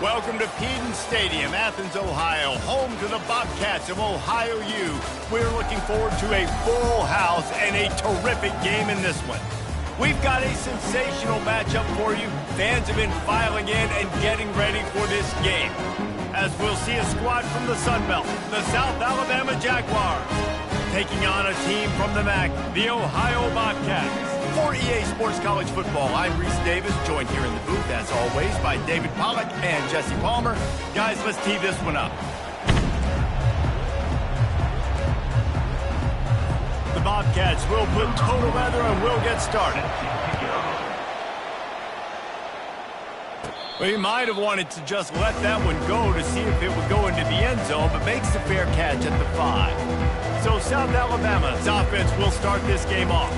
Welcome to Peden Stadium, Athens, Ohio, home to the Bobcats of Ohio U. We're looking forward to a full house and a terrific game in this one. We've got a sensational matchup for you. Fans have been filing in and getting ready for this game. As we'll see a squad from the Sun Belt, the South Alabama Jaguars, taking on a team from the MAC, the Ohio Bobcats. For EA Sports College Football, I'm Reese Davis, joined here in the booth, as always, by David Pollack and Jesse Palmer. Guys, let's tee this one up. The Bobcats will put total leather and we'll get started. Well, he might have wanted to just let that one go to see if it would go into the end zone, but makes the fair catch at the 5. So South Alabama's offense will start this game off.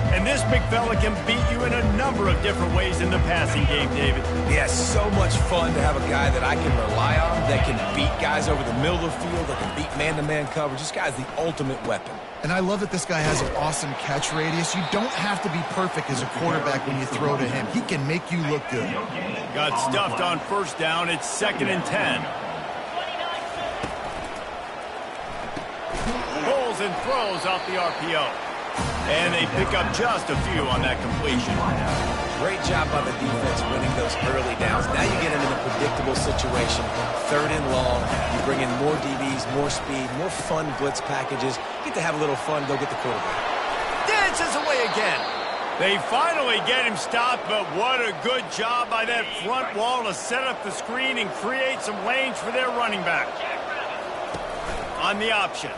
And this big fella can beat you in a number of different ways in the passing game, David. Yeah, so much fun to have a guy that I can rely on, that can beat guys over the middle of the field, that can beat man-to-man coverage. This guy's the ultimate weapon. And I love that this guy has an awesome catch radius. You don't have to be perfect as a quarterback when you throw to him. He can make you look good. Got stuffed on first down. It's 2nd and 10. Pulls and throws off the RPO. And they pick up just a few on that completion. Great job by the defense winning those early downs. Now you get them in a predictable situation. 3rd and long. You bring in more DBs, more speed, more fun blitz packages. You get to have a little fun, go get the quarterback. Dances away again. They finally get him stopped, but what a good job by that front wall to set up the screen and create some lanes for their running back. On the option.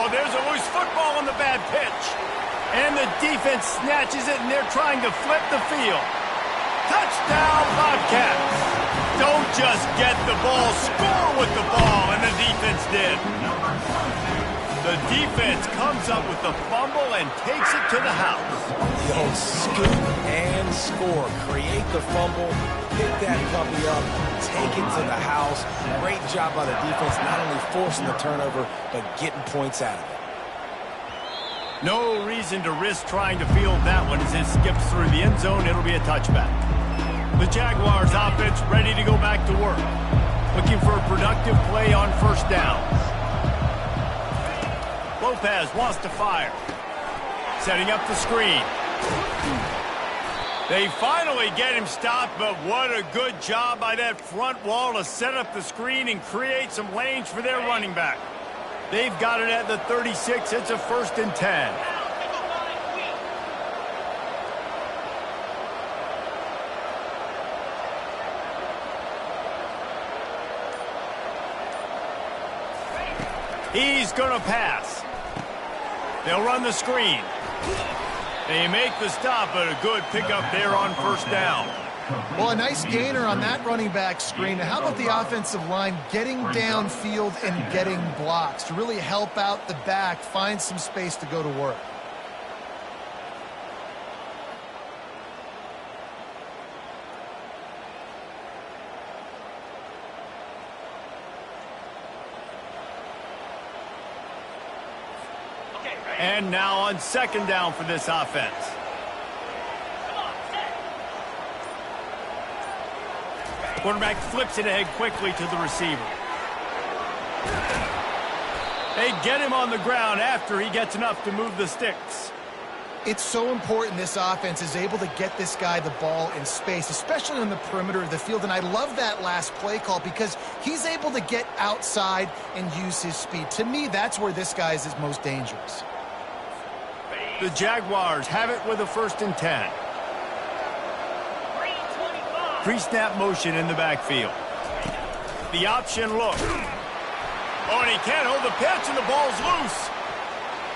Oh, there's a loose football on the bad pitch. And the defense snatches it, and they're trying to flip the field. Touchdown, Bobcats. Don't just get the ball, score with the ball, and the defense did. The defense comes up with the fumble and takes it to the house. The old scoop and score. Create the fumble, pick that puppy up, take it to the house. Great job by the defense, not only forcing the turnover, but getting points out of it. No reason to risk trying to field that one as it skips through the end zone. It'll be a touchback. The Jaguars offense ready to go back to work. Looking for a productive play on first down. Lopez wants to fire. Setting up the screen. They finally get him stopped, but what a good job by that front wall to set up the screen and create some lanes for their running back. They've got it at the 36. It's a 1st and 10. He's going to pass. They'll run the screen. They make the stop, but a good pickup there on first down. Well, a nice gainer on that running back screen. Now, how about the offensive line getting downfield and getting blocks to really help out the back, find some space to go to work? And now on 2nd down for this offense. Quarterback flips it ahead quickly to the receiver. They get him on the ground after he gets enough to move the sticks. It's so important this offense is able to get this guy the ball in space, especially on the perimeter of the field. And I love that last play call because he's able to get outside and use his speed. To me, that's where this guy is most dangerous. The Jaguars have it with a 1st and 10. Pre-snap motion in the backfield. The option look. Oh, and he can't hold the pitch, and the ball's loose.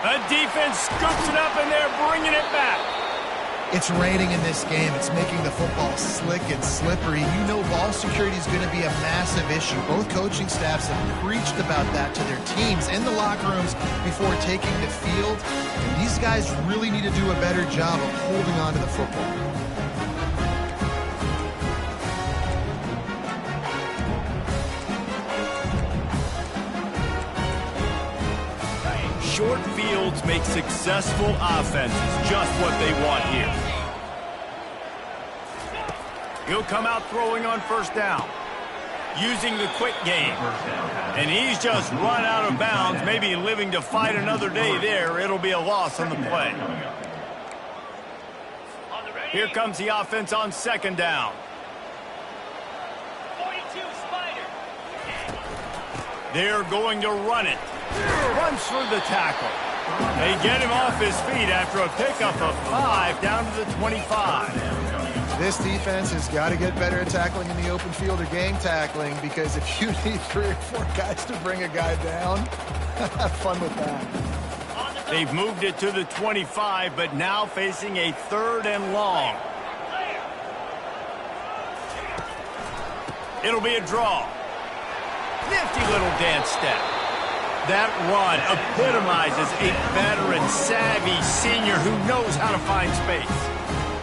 The defense scoops it up, and they're bringing it back. It's raining in this game. It's making the football slick and slippery. You know ball security is going to be a massive issue. Both coaching staffs have preached about that to their teams in the locker rooms before taking the field. And these guys really need to do a better job of holding on to the football. Short fields make successful offenses just what they want here. He'll come out throwing on first down, using the quick game. And he's just run out of bounds, maybe living to fight another day there. It'll be a loss on the play. Here comes the offense on second down. 42 Spider. They're going to run it. Runs through the tackle. They get him off his feet after a pickup of 5 down to the 25. This defense has got to get better at tackling in the open field or gang tackling, because if you need 3 or 4 guys to bring a guy down, have fun with that. They've moved it to the 25, but now facing a 3rd and long. It'll be a draw. Nifty little dance step. That run epitomizes a veteran, savvy senior who knows how to find space.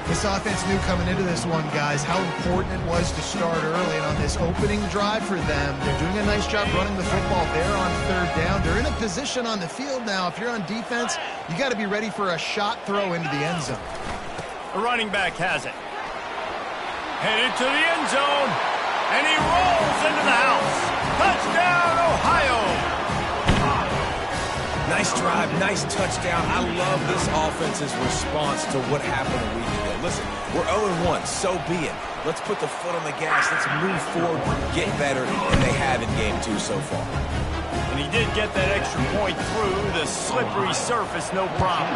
This offense knew coming into this one, guys, how important it was to start early. And on this opening drive for them, they're doing a nice job running the football there on 3rd down. They're in a position on the field now. If you're on defense, you got to be ready for a shot throw into the end zone. The running back has it. Headed to the end zone, and he rolls into the house. Touchdown, Ohio! Nice drive, nice touchdown. I love this offense's response to what happened a week ago. Listen, we're 0-1, so be it. Let's put the foot on the gas. Let's move forward, get better, and they have in game 2 so far. And he did get that extra point through the slippery surface, no problem.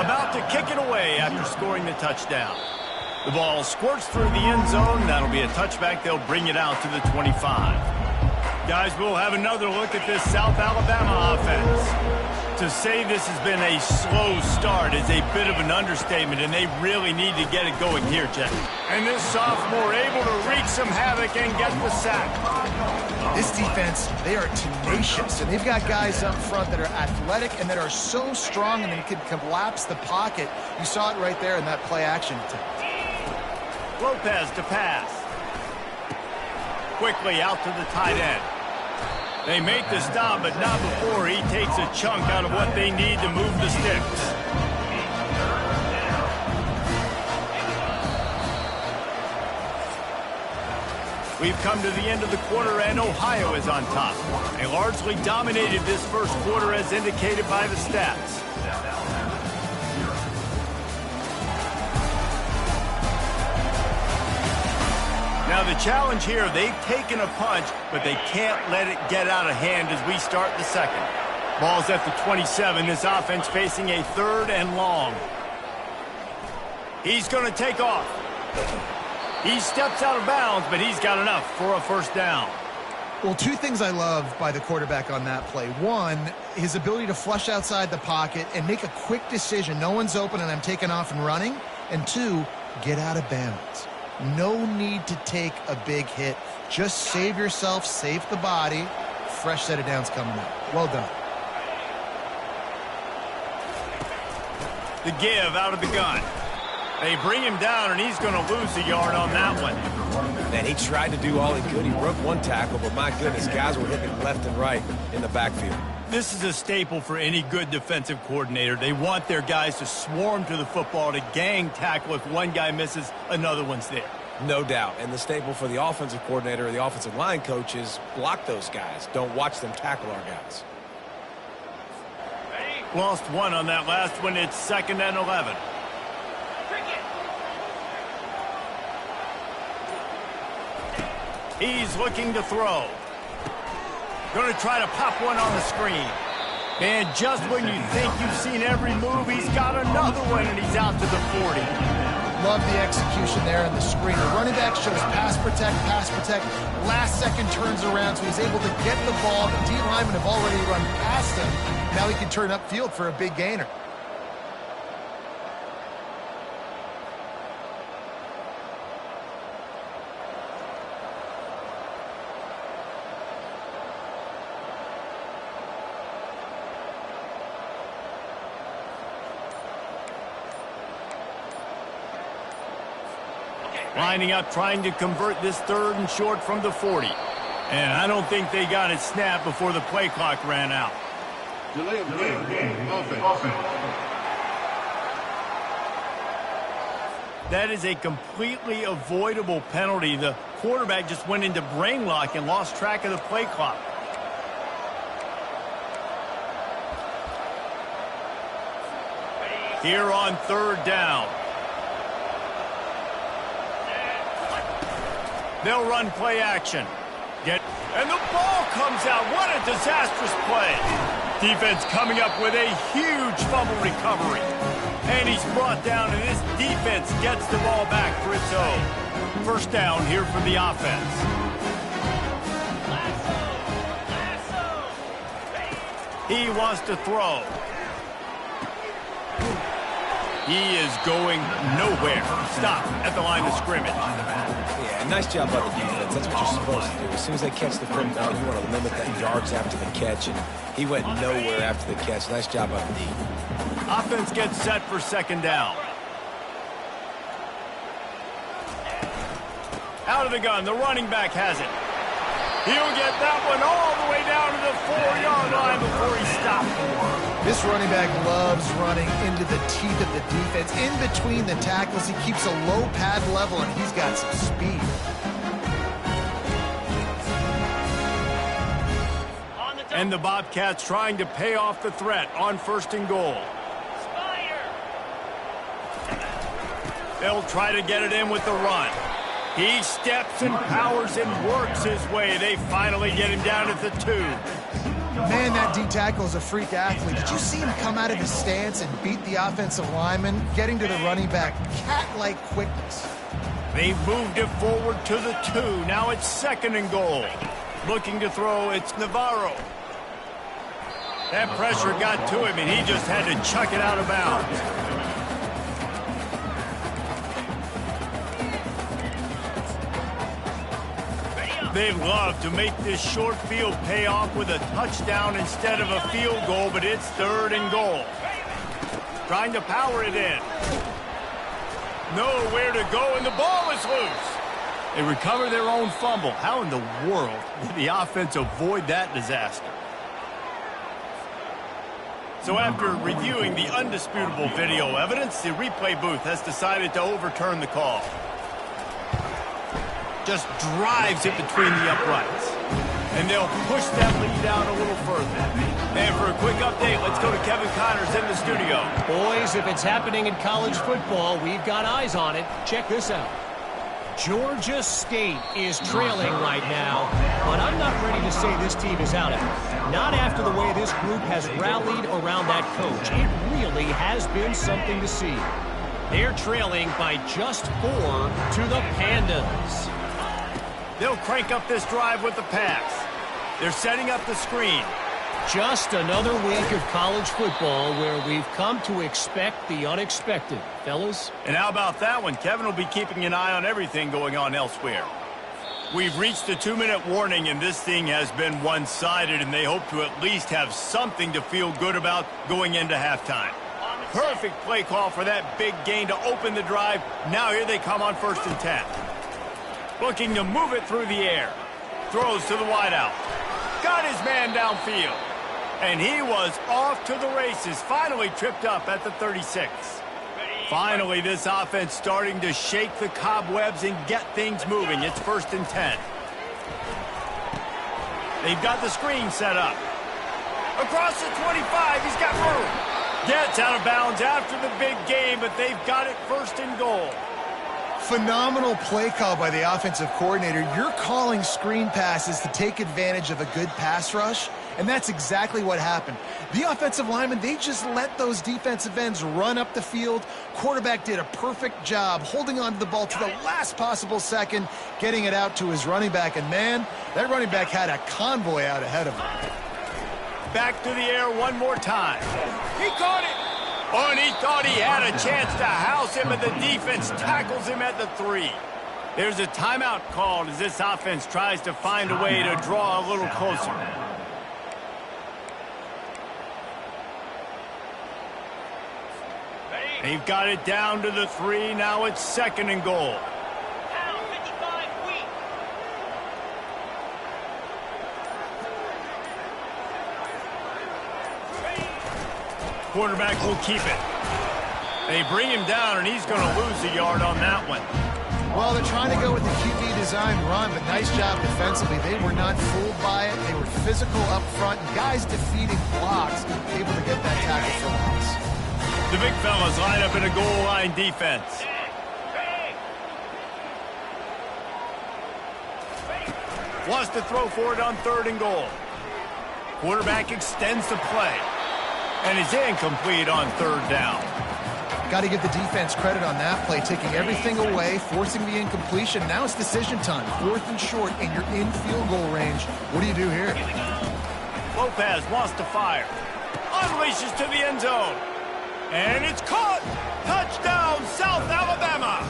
About to kick it away after scoring the touchdown. The ball squirts through the end zone. That'll be a touchback. They'll bring it out to the 25. Guys, we'll have another look at this South Alabama offense. To say this has been a slow start is a bit of an understatement, and they really need to get it going here, Jeff. And this sophomore able to wreak some havoc and get the sack. This defense, they are tenacious, and they've got guys up front that are athletic and that are so strong and they can collapse the pocket. You saw it right there in that play-action attempt. Lopez to pass. Quickly out to the tight end. They make the stop, but not before he takes a chunk out of what they need to move the sticks. We've come to the end of the quarter, and Ohio is on top. They largely dominated this first quarter as indicated by the stats. Now the challenge here, they've taken a punch, but they can't let it get out of hand as we start the second. Ball's at the 27, this offense facing a 3rd and long. He's going to take off. He steps out of bounds, but he's got enough for a first down. Well, 2 things I love by the quarterback on that play. 1, his ability to flush outside the pocket and make a quick decision. No one's open and I'm taking off and running. And 2, get out of bounds. No need to take a big hit. Just save yourself, save the body. Fresh set of downs coming up. Well done. The give out of the gun. They bring him down, and he's going to lose a yard on that one. Man, he tried to do all he could. He broke 1 tackle, but my goodness, guys were hitting him left and right in the backfield. This is a staple for any good defensive coordinator. They want their guys to swarm to the football, to gang tackle. If one guy misses, another one's there. No doubt. And the staple for the offensive coordinator or the offensive line coach is block those guys. Don't watch them tackle our guys. Lost 1 on that last one. It's 2nd and 11. He's looking to throw. Going to try to pop one on the screen. And just when you think you've seen every move, he's got another one, and he's out to the 40. Love the execution there in the screen. The running back shows pass protect. Last second turns around, so he's able to get the ball. The D linemen have already run past him. Now he can turn upfield for a big gainer. Lining up, trying to convert this 3rd and short from the 40. And I don't think they got it snapped before the play clock ran out. Delay of game. Offense. That is a completely avoidable penalty. The quarterback just went into brain lock and lost track of the play clock. Here on third down. They'll run play action. And the ball comes out. What a disastrous play. Defense coming up with a huge fumble recovery. And he's brought down, and this defense gets the ball back for its own. First down here for the offense. He wants to throw. He is going nowhere. Stop at the line of scrimmage. Yeah, nice job by the defense. That's what you're supposed to do. As soon as they catch the football, you want to limit that yards after the catch, and he went nowhere after the catch. Nice job by the D. Offense gets set for second down. Out of the gun, the running back has it. He'll get that one all the way down to the 4-yard line before he stopped. This running back loves running into the teeth of the defense. In between the tackles, he keeps a low pad level, and he's got some speed. And the Bobcats trying to pay off the threat on first and goal. They'll try to get it in with the run. He steps and powers and works his way. They finally get him down at the 2. Man, that D tackle is a freak athlete. Did you see him come out of his stance and beat the offensive lineman, getting to the running back? Cat-like quickness. They've moved it forward to the 2. Now it's second and goal. Looking to throw, it's Navarro. That pressure got to him, and he just had to chuck it out of bounds. They'd love to make this short field pay off with a touchdown instead of a field goal, but it's third and goal. Trying to power it in. Nowhere to go, and the ball is loose. They recover their own fumble. How in the world did the offense avoid that disaster? So after reviewing the undisputable video evidence, the replay booth has decided to overturn the call. Just drives it between the uprights. And they'll push that lead down a little further. And for a quick update, let's go to Kevin Connors in the studio. Boys, if it's happening in college football, we've got eyes on it. Check this out. Georgia State is trailing right now, but I'm not ready to say this team is out of it. Not after the way this group has rallied around that coach. It really has been something to see. They're trailing by just 4 to the Pandas. They'll crank up this drive with the pass. They're setting up the screen. Just another week of college football where we've come to expect the unexpected, fellas. And how about that one? Kevin will be keeping an eye on everything going on elsewhere. We've reached the 2-minute warning, and this thing has been one-sided, and they hope to at least have something to feel good about going into halftime. Perfect play call for that big gain to open the drive. Now here they come on 1st and 10. Looking to move it through the air. Throws to the wideout. Got his man downfield. And he was off to the races. Finally tripped up at the 36. Finally, this offense starting to shake the cobwebs and get things moving. It's 1st and 10. They've got the screen set up. Across the 25, he's got room. Gets out of bounds after the big game, but they've got it 1st and goal. Phenomenal play call by the offensive coordinator. You're calling screen passes to take advantage of a good pass rush, and that's exactly what happened. The offensive linemen, they just let those defensive ends run up the field. Quarterback did a perfect job holding on to the ball to the last possible second, getting it out to his running back, and man, that running back had a convoy out ahead of him. Back to the air one more time. He caught it. Oh, and he thought he had a chance to house him, and the defense tackles him at the 3. There's a timeout called as this offense tries to find a way to draw a little closer. They've got it down to the 3. Now it's 2nd and goal. Quarterback will keep it. They bring him down, and he's going to lose a yard on that one. Well, they're trying to go with the QB design run, but nice job defensively. They were not fooled by it. They were physical up front. Guys defeating blocks, able to get that tackle for loss. The big fellas line up in a goal line defense. Wants to throw for it on 3rd and goal. Quarterback extends the play. And is incomplete on 3rd down. Got to give the defense credit on that play, taking everything away, forcing the incompletion. Now it's decision time. 4th and short, and you're in field goal range. What do you do here? Lopez wants to fire. Unleashes to the end zone. And it's caught. Touchdown, South Alabama.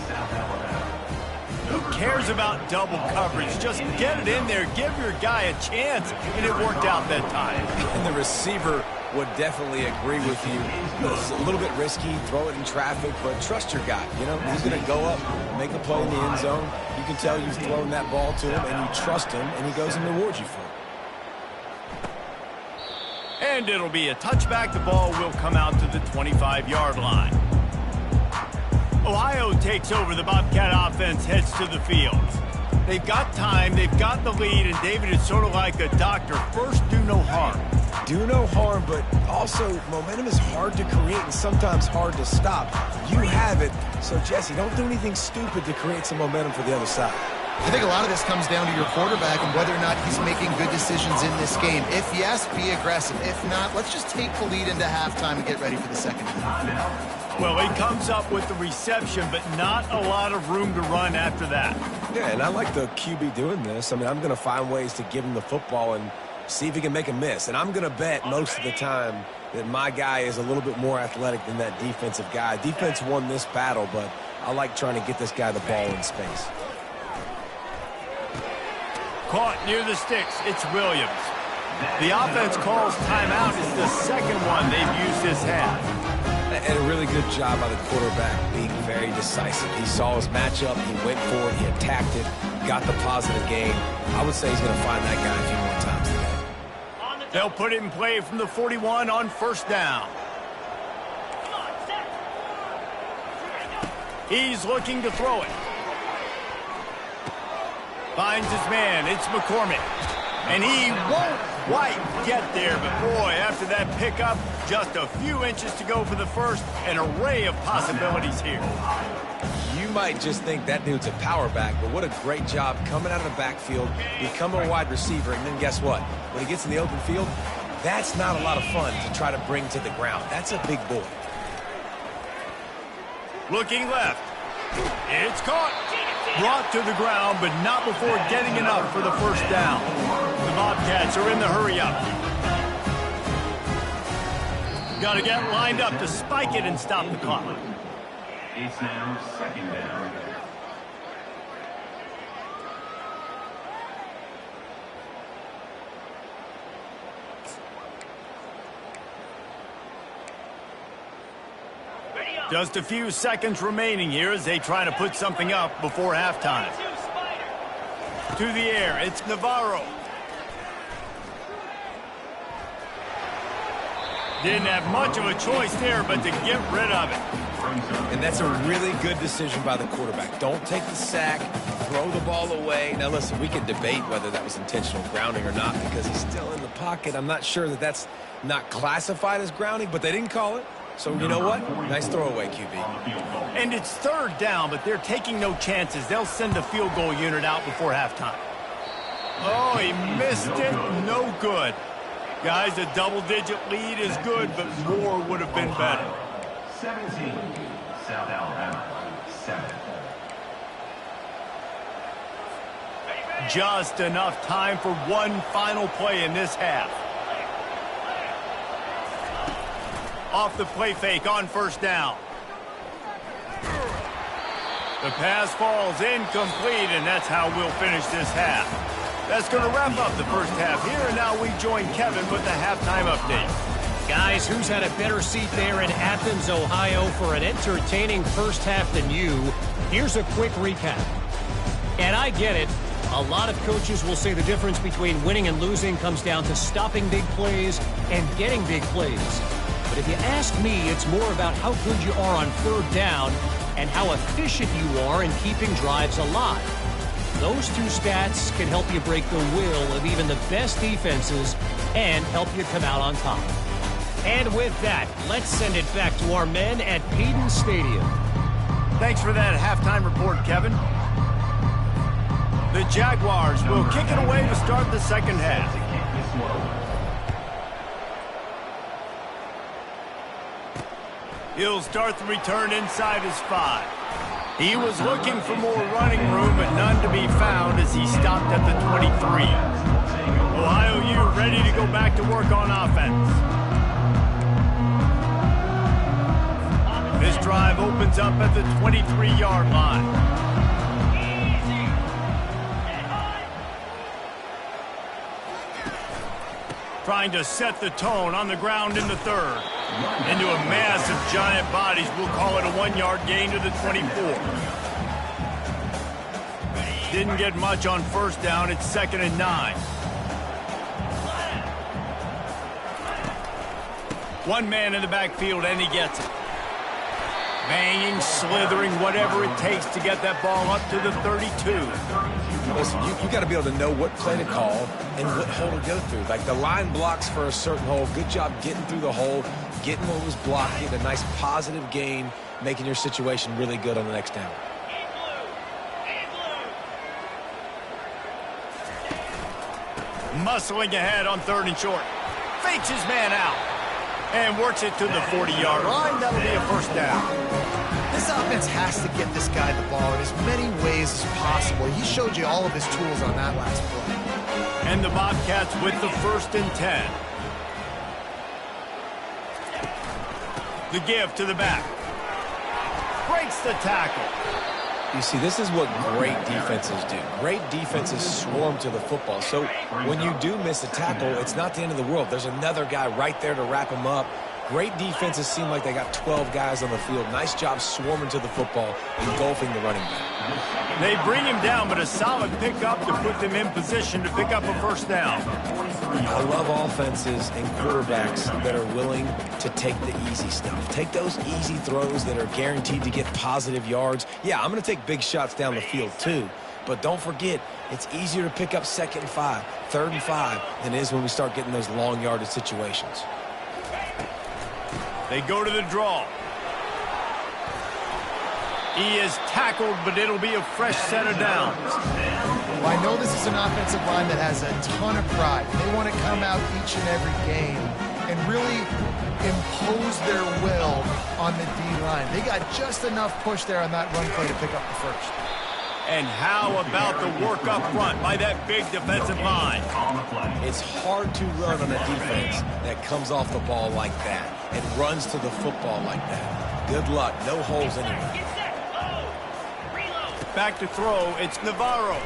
Who cares about double coverage? Just get it in there. Give your guy a chance. And it worked out that time. And the receiver would definitely agree with you. It's a little bit risky, throw it in traffic, but trust your guy. You know, he's going to go up, make a play in the end zone. You can tell you've thrown that ball to him, and you trust him, and he goes and rewards you for it. And it'll be a touchback. The ball will come out to the 25-yard line. Ohio takes over. The Bobcat offense heads to the field. They've got time. They've got the lead. And, David, it's sort of like a doctor. First, do no harm. Do no harm, but also momentum is hard to create and sometimes hard to stop. You have it. So, Jesse, don't do anything stupid to create some momentum for the other side. I think a lot of this comes down to your quarterback and whether or not he's making good decisions in this game. If yes, be aggressive. If not, let's just take the lead into halftime and get ready for the second half. Well, he comes up with the reception, but not a lot of room to run after that. Yeah, and I like the QB doing this. I mean, I'm going to find ways to give him the football and see if he can make a miss. And I'm going to bet most of the time that my guy is a little bit more athletic than that defensive guy. Defense won this battle, but I like trying to get this guy the ball in space. Caught near the sticks. It's Williams. The offense calls timeout. It's the second one they've used this half. And a really good job by the quarterback being very decisive. He saw his matchup. He went for it. He attacked it. Got the positive gain. I would say he's going to find that guy a few more times today. They'll put it in play from the 41 on 1st down. He's looking to throw it. Finds his man. It's McCormick. And he won't quite get there. But, boy, after that pickup, just a few inches to go for the first. An array of possibilities here. You might just think that dude's a power back, but what a great job coming out of the backfield, become a wide receiver, and then guess what? When he gets in the open field, that's not a lot of fun to try to bring to the ground. That's a big boy. Looking left. It's caught. Brought to the ground, but not before getting enough for the first down. The Bobcats are in the hurry-up. Got to get lined up to spike it and stop the clock. It's now 2nd down. Just a few seconds remaining here as they try to put something up before halftime. To the air, it's Navarro. Didn't have much of a choice there, but to get rid of it. And that's a really good decision by the quarterback. Don't take the sack, throw the ball away. Now, listen, we can debate whether that was intentional grounding or not because he's still in the pocket. I'm not sure that that's not classified as grounding, but they didn't call it. So, you know what? Nice throwaway, QB. And it's 3rd down, but they're taking no chances. They'll send the field goal unit out before halftime. Oh, he missed it. No good. Guys, a double-digit lead is good, but more would have been better. 17, South Alabama, 7. Just enough time for one final play in this half. Off the play fake on 1st down. The pass falls incomplete, and that's how we'll finish this half. That's going to wrap up the first half here, and now we join Kevin with the halftime update. Guys, who's had a better seat there in Athens, Ohio for an entertaining first half than you? Here's a quick recap. And I get it. A lot of coaches will say the difference between winning and losing comes down to stopping big plays and getting big plays. But if you ask me, it's more about how good you are on third down and how efficient you are in keeping drives alive. Those two stats can help you break the will of even the best defenses and help you come out on top. And with that, let's send it back to our men at Payton Stadium. Thanks for that halftime report, Kevin. The Jaguars will kick it away to start the second half. He'll start the return inside his 5. He was looking for more running room, but none to be found as he stopped at the 23. Ohio U ready to go back to work on offense. This drive opens up at the 23-yard line. Trying to set the tone on the ground in the third. Into a mass of giant bodies, we'll call it a 1-yard gain to the 24. Didn't get much on first down. It's 2nd and 9. One man in the backfield, and he gets it. Banging, slithering, whatever it takes to get that ball up to the 32. Listen, you got to be able to know what play to call and what hole to go through. Like, the line blocks for a certain hole. Good job getting through the hole, getting what was blocked, getting a nice positive gain, making your situation really good on the next down. Muscling ahead on 3rd and short. Fakes his man out. And works it to the 40-yard line. That'll be a first down. This offense has to get this guy the ball in as many ways as possible. He showed you all of his tools on that last play. And the Bobcats with the 1st and 10. The give to the back. Breaks the tackle. You see, this is what great defenses do. Great defenses swarm to the football. So when you do miss a tackle, it's not the end of the world. There's another guy right there to wrap him up. Great defenses seem like they got 12 guys on the field. Nice job swarming to the football, engulfing the running back. They bring him down, but a solid pickup to put them in position to pick up a first down. I love offenses and quarterbacks that are willing to take the easy stuff. Take those easy throws that are guaranteed to get positive yards. Yeah, I'm going to take big shots down the field too. But don't forget, it's easier to pick up 2nd and 5, 3rd and 5 than it is when we start getting those long yardage situations. They go to the draw. He is tackled, but it'll be a fresh set of downs. Well, I know this is an offensive line that has a ton of pride. They want to come out each and every game and really impose their will on the D-line. They got just enough push there on that run play to pick up the first. And how about the work up front by that big defensive line? It's hard to run on a defense that comes off the ball like that and runs to the football like that. Good luck. No holes anywhere. Back to throw. It's Navarro.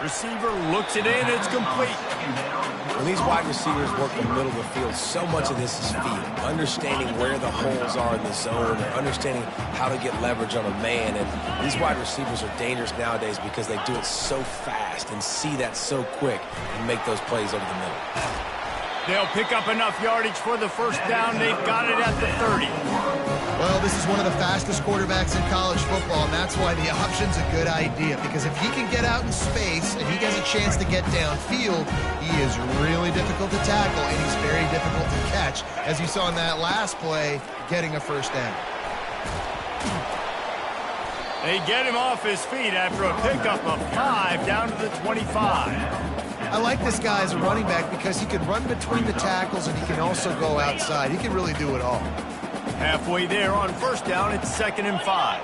Receiver looks it in. It's complete. When these wide receivers work the middle of the field, so much of this is feel. Understanding where the holes are in the zone, or understanding how to get leverage on a man. And these wide receivers are dangerous nowadays because they do it so fast and see that so quick and make those plays over the middle. They'll pick up enough yardage for the first down. They've got it at the 30. Well, this is one of the fastest quarterbacks in college football, and that's why the option's a good idea, because if he can get out in space and he has a chance to get downfield, he is really difficult to tackle, and he's very difficult to catch, as you saw in that last play, getting a first down. They get him off his feet after a pickup of 5 down to the 25. I like this guy as a running back because he can run between the tackles and he can also go outside. He can really do it all. Halfway there on first down, it's 2nd and 5.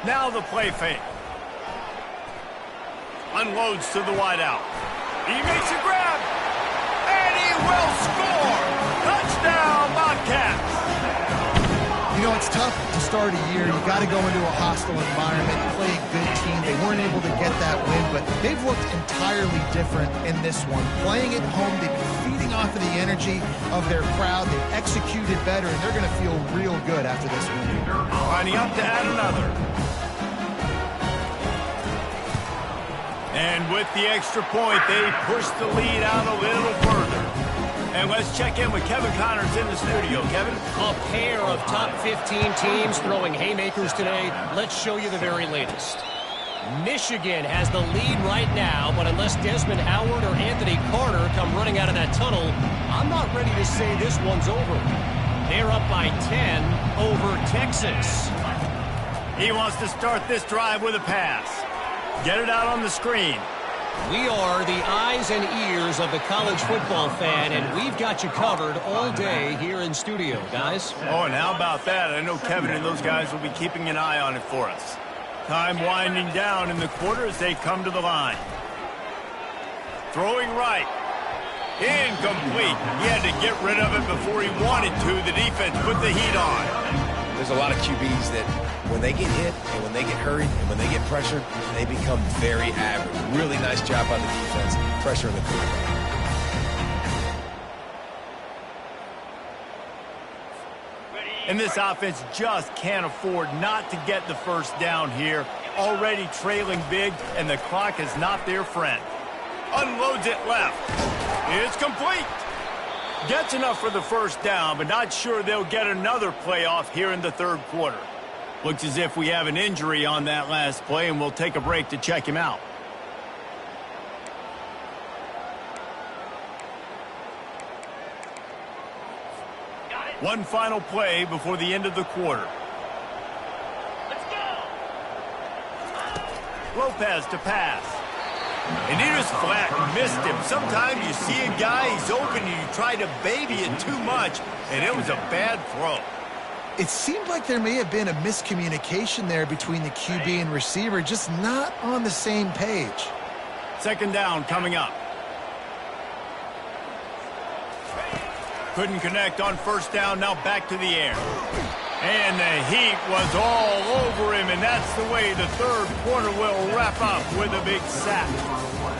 Now the play fake. Unloads to the wideout. He makes a grab, and he will score. Touchdown, Bobcats. You know, it's tough to start a year. You got to go into a hostile environment, play a good team. They weren't able to get that win, but they've looked entirely different in this one. Playing at home, they've been feeding off of the energy of their crowd. They've executed better, and they're going to feel real good after this win. Lining up to add another. And with the extra point, they push the lead out a little further. And let's check in with Kevin Connors in the studio. Kevin? A pair of top 15 teams throwing haymakers today. Let's show you the very latest. Michigan has the lead right now, but unless Desmond Howard or Anthony Carter come running out of that tunnel, I'm not ready to say this one's over. They're up by 10 over Texas. He wants to start this drive with a pass. Get it out on the screen. We are the eyes and ears of the college football fan, and we've got you covered all day here in studio, guys. Oh, and how about that? I know Kevin and those guys will be keeping an eye on it for us. Time winding down in the quarter as they come to the line. Throwing right. Incomplete. He had to get rid of it before he wanted to. The defense put the heat on. There's a lot of QBs that when they get hit and when they get hurried and when they get pressured, they become very average. Really nice job by the defense, pressuring the quarterback. And this offense just can't afford not to get the first down here. Already trailing big, and the clock is not their friend. Unloads it left. It's complete. Gets enough for the first down, but not sure they'll get another play off here in the third quarter. Looks as if we have an injury on that last play, and we'll take a break to check him out. One final play before the end of the quarter. Let's go. Lopez to pass. And he just flat missed him. Sometimes you see a guy, he's open, and you try to baby it too much, and it was a bad throw. It seemed like there may have been a miscommunication there between the QB and receiver, just not on the same page. Second down coming up. Couldn't connect on first down, now back to the air. And the heat was all over him, and that's the way the third quarter will wrap up with a big sack.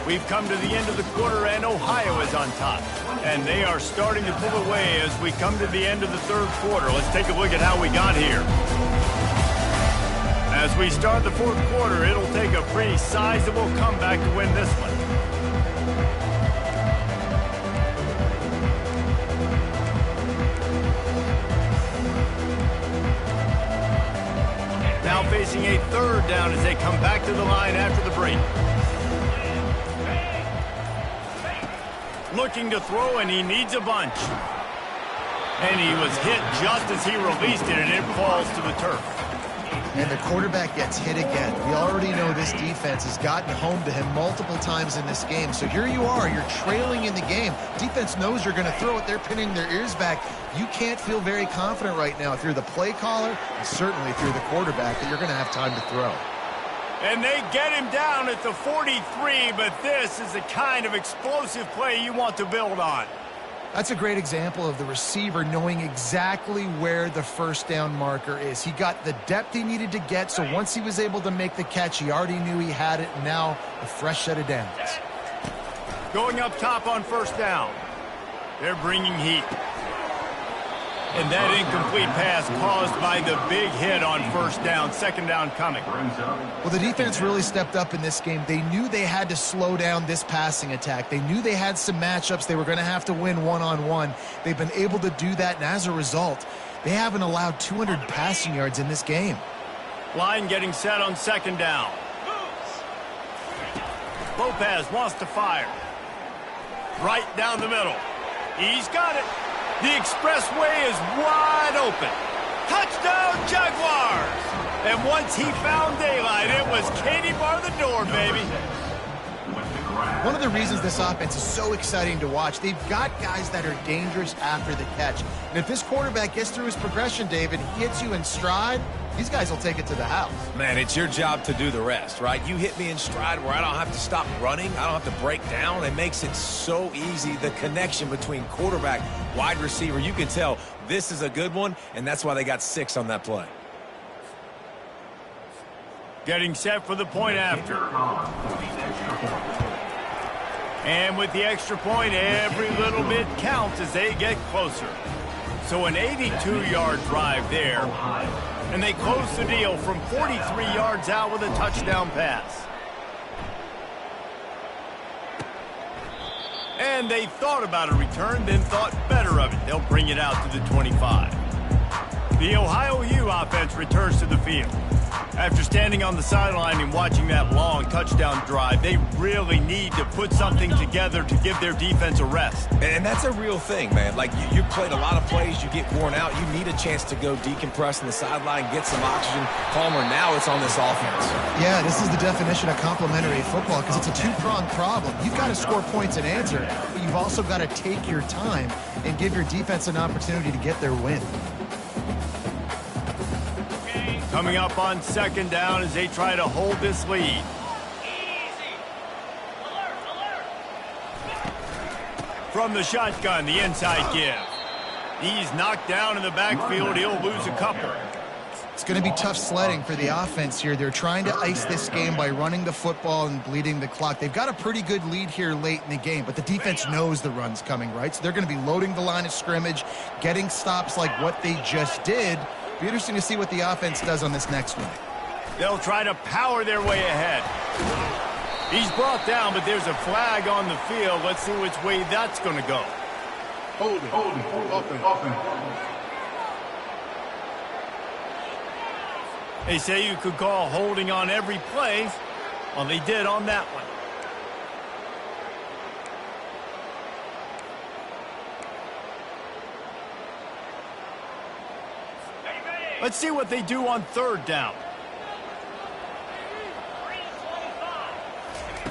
We've come to the end of the quarter, and Ohio is on top. And they are starting to pull away as we come to the end of the third quarter. Let's take a look at how we got here. As we start the fourth quarter, it'll take a pretty sizable comeback to win this one. Now facing a third down as they come back to the line after the break. Looking to throw, and he needs a bunch. And he was hit just as he released it, and it falls to the turf. And the quarterback gets hit again. We already know this defense has gotten home to him multiple times in this game. So here you are, you're trailing in the game. Defense knows you're going to throw it. They're pinning their ears back. You can't feel very confident right now if you're the play caller, and certainly if you're the quarterback, that you're going to have time to throw. And they get him down at the 43, but this is the kind of explosive play you want to build on. That's a great example of the receiver knowing exactly where the first down marker is. He got the depth he needed to get, so once he was able to make the catch, he already knew he had it, and now a fresh set of downs. Going up top on first down. They're bringing heat. And that incomplete pass caused by the big hit on first down. Second down coming. Well, the defense really stepped up in this game. They knew they had to slow down this passing attack. They knew they had some matchups they were going to have to win one-on-one. They've been able to do that, and as a result, they haven't allowed 200 passing yards in this game. Line getting set on second down. Lopez wants to fire. Right down the middle. He's got it. The expressway is wide open. Touchdown, Jaguars! And once he found daylight, it was Katie bar the door, baby. One of the reasons this offense is so exciting to watch, they've got guys that are dangerous after the catch. And if this quarterback gets through his progression, David, he hits you in stride, these guys will take it to the house. Man, it's your job to do the rest, right? You hit me in stride where I don't have to stop running. I don't have to break down. It makes it so easy. The connection between quarterback, wide receiver, you can tell this is a good one, and that's why they got 6 on that play. Getting set for the point after. And with the extra point, every little bit counts as they get closer. So an 82-yard drive there. And they close the deal from 43 yards out with a touchdown pass. And they thought about a return, then thought better of it. They'll bring it out to the 25. The Ohio U offense returns to the field. After standing on the sideline and watching that long touchdown drive, they really need to put something together to give their defense a rest. And that's a real thing, man. Like, you played a lot of plays, you get worn out, you need a chance to go decompress on the sideline, get some oxygen. Palmer, now it's on this offense. Yeah, this is the definition of complementary football because it's a two-pronged problem. You've got to score points and answer, but you've also got to take your time and give your defense an opportunity to get their win. Coming up on second down as they try to hold this lead. From the shotgun, the inside give. He's knocked down in the backfield. He'll lose a couple. It's going to be tough sledding for the offense here. They're trying to ice this game by running the football and bleeding the clock. They've got a pretty good lead here late in the game, but the defense knows the run's coming, right? So they're going to be loading the line of scrimmage, getting stops like what they just did. Be interesting to see what the offense does on this next one. They'll try to power their way ahead. He's brought down, but there's a flag on the field. Let's see which way that's going to go. Holding. They say you could call holding on every play. Well, they did on that one. Let's see what they do on third down.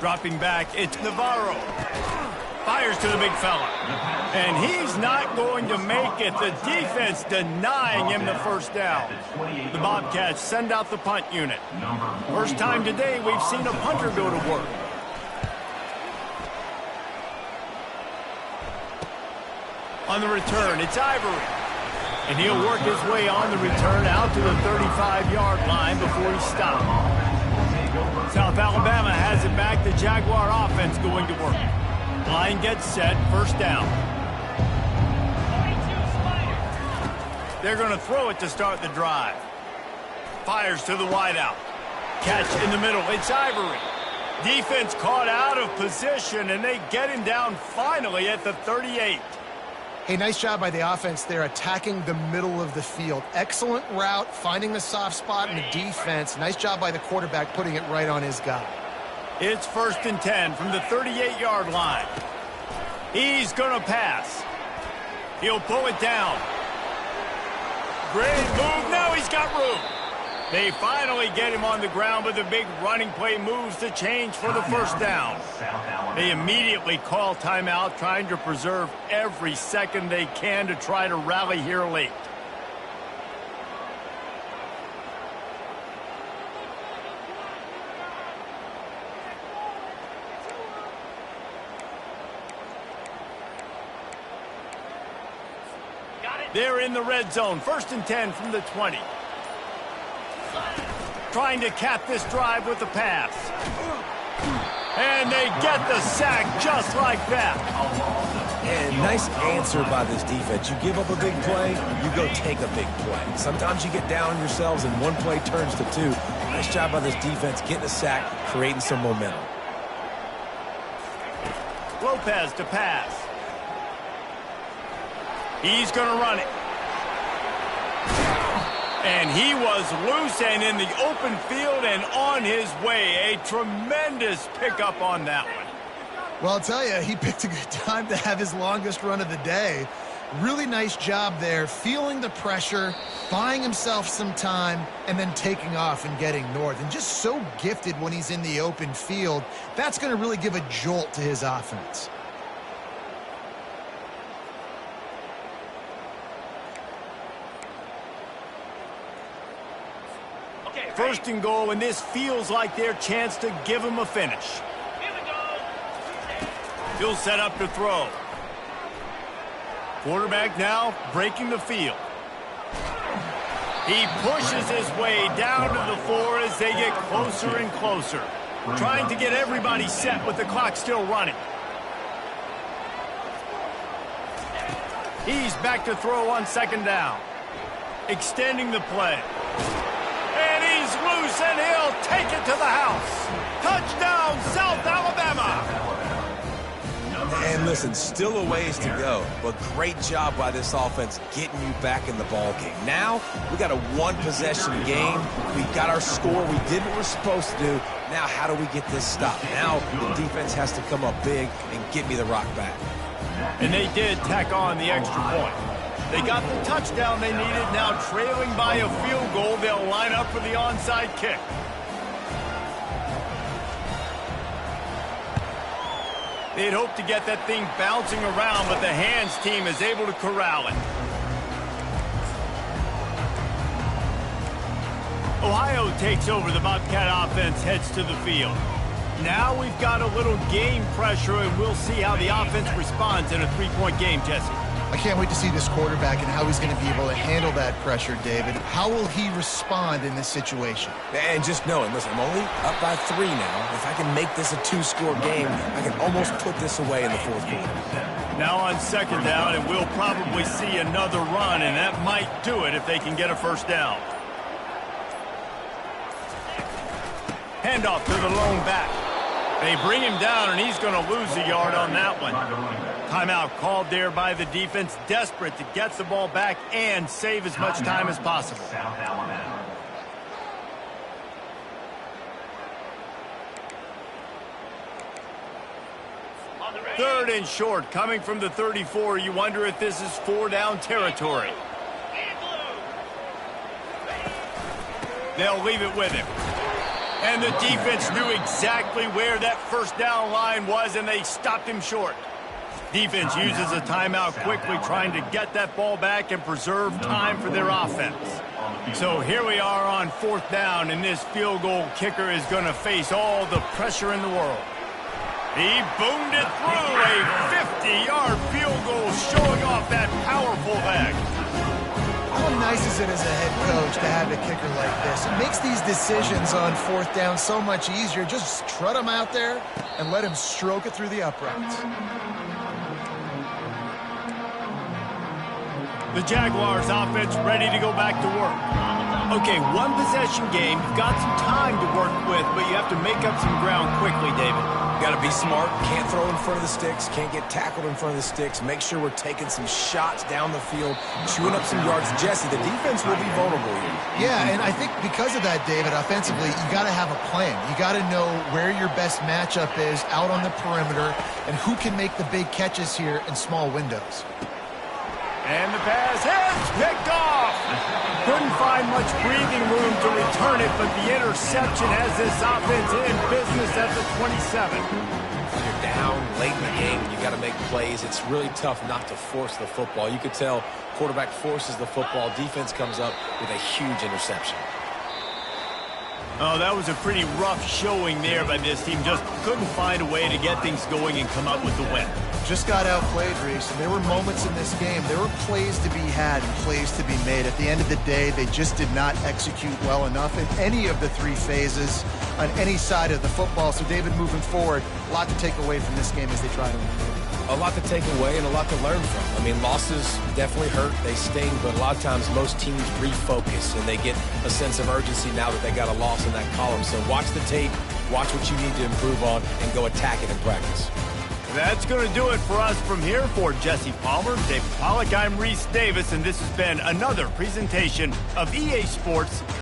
Dropping back, it's Navarro. Fires to the big fella. And he's not going to make it. The defense denying him the first down. The Bobcats send out the punt unit. First time today we've seen a punter go to work. On the return, it's Ivory. And he'll work his way on the return out to the 35-yard line before he stopped. South Alabama has it back. The Jaguar offense going to work. Line gets set, first down. They're going to throw it to start the drive. Fires to the wideout. Catch in the middle, it's Ivory. Defense caught out of position, and they get him down finally at the 38. Hey, nice job by the offense there, attacking the middle of the field. Excellent route, finding the soft spot in the defense. Nice job by the quarterback putting it right on his guy. It's 1st and 10 from the 38-yard line. He's going to pass. He'll pull it down. Great move. Now he's got room. They finally get him on the ground, but the big running play moves the change for the first down. They immediately call timeout, trying to preserve every second they can to try to rally here late. They're in the red zone. 1st and 10 from the 20. Trying to cap this drive with the pass. And they get the sack just like that. And nice answer by this defense. You give up a big play, you go take a big play. Sometimes you get down on yourselves and one play turns to two. Nice job by this defense getting a sack, creating some momentum. Lopez to pass. He's going to run it. And he was loose and in the open field and on his way. A tremendous pickup on that one. Well, I'll tell you, he picked a good time to have his longest run of the day. Really nice job there, feeling the pressure, buying himself some time, and then taking off and getting north. And just so gifted when he's in the open field. That's going to really give a jolt to his offense. First and goal, and this feels like their chance to give him a finish. He'll set up to throw. Quarterback now breaking the field. He pushes his way down to the floor as they get closer and closer, trying to get everybody set with the clock still running. He's back to throw on second down, extending the play. And he's loose, and he'll take it to the house. Touchdown, South Alabama. And Listen, still a ways to go, but great job by this offense getting you back in the ball game. Now, we got a one-possession game. We got our score. We did what we're supposed to do. Now, how do we get this stopped? Now, the defense has to come up big and get me the rock back. And they did tack on the extra point. They got the touchdown they needed. Now, trailing by a field goal, they'll line up for the onside kick. They'd hoped to get that thing bouncing around, but the hands team is able to corral it. Ohio takes over. The Bobcat offense heads to the field. Now we've got a little game pressure, and we'll see how the offense responds in a three-point game, Jesse. I can't wait to see this quarterback and how he's going to be able to handle that pressure, David. How will he respond in this situation? And just knowing, listen, I'm only up by 3 now. If I can make this a 2-score game, I can almost put this away in the fourth quarter. Now on second down, and we'll probably see another run, and that might do it if they can get a first down. Handoff to the lone back. They bring him down, and he's going to lose a yard on that one. Timeout called there by the defense, desperate to get the ball back and save as much time as possible. South Alabama. Third and short, coming from the 34. You wonder if this is 4-down territory. They'll leave it with him. And the defense knew exactly where that first down line was, and they stopped him short. Defense uses a timeout quickly, trying to get that ball back and preserve time for their offense. So here we are on fourth down, and this field goal kicker is going to face all the pressure in the world. He boomed it through a 50-yard field goal, showing off that powerful leg. How nice is it as a head coach to have a kicker like this? It makes these decisions on fourth down so much easier. Just trot him out there and let him stroke it through the uprights. The Jaguars offense ready to go back to work. Okay, one possession game. You've got some time to work with, but you have to make up some ground quickly, David. Got to be smart. Can't throw in front of the sticks. Can't get tackled in front of the sticks. Make sure we're taking some shots down the field, chewing up some yards. Jesse, the defense will be vulnerable here. Yeah, and I think because of that, David, offensively, you got to have a plan. You got to know where your best matchup is out on the perimeter and who can make the big catches here in small windows. And the pass is picked off. Couldn't find much breathing room to return it, but the interception has this offense in business at the 27. When you're down late in the game, you got to make plays. It's really tough not to force the football. You could tell quarterback forces the football. Defense comes up with a huge interception. Oh, that was a pretty rough showing there by this team. Just couldn't find a way to get things going and come up with the win. Just got outplayed, Reese, and there were moments in this game. There were plays to be had and plays to be made. At the end of the day, they just did not execute well enough in any of the 3 phases on any side of the football. So, David, moving forward, a lot to take away from this game as they try to win. A lot to take away and a lot to learn from. I mean, losses definitely hurt. They sting, but a lot of times most teams refocus and they get a sense of urgency now that they got a loss in that column. So watch the tape, watch what you need to improve on, and go attack it in practice. That's going to do it for us from here. For Jesse Palmer, David Pollack, I'm Reese Davis, and this has been another presentation of EA Sports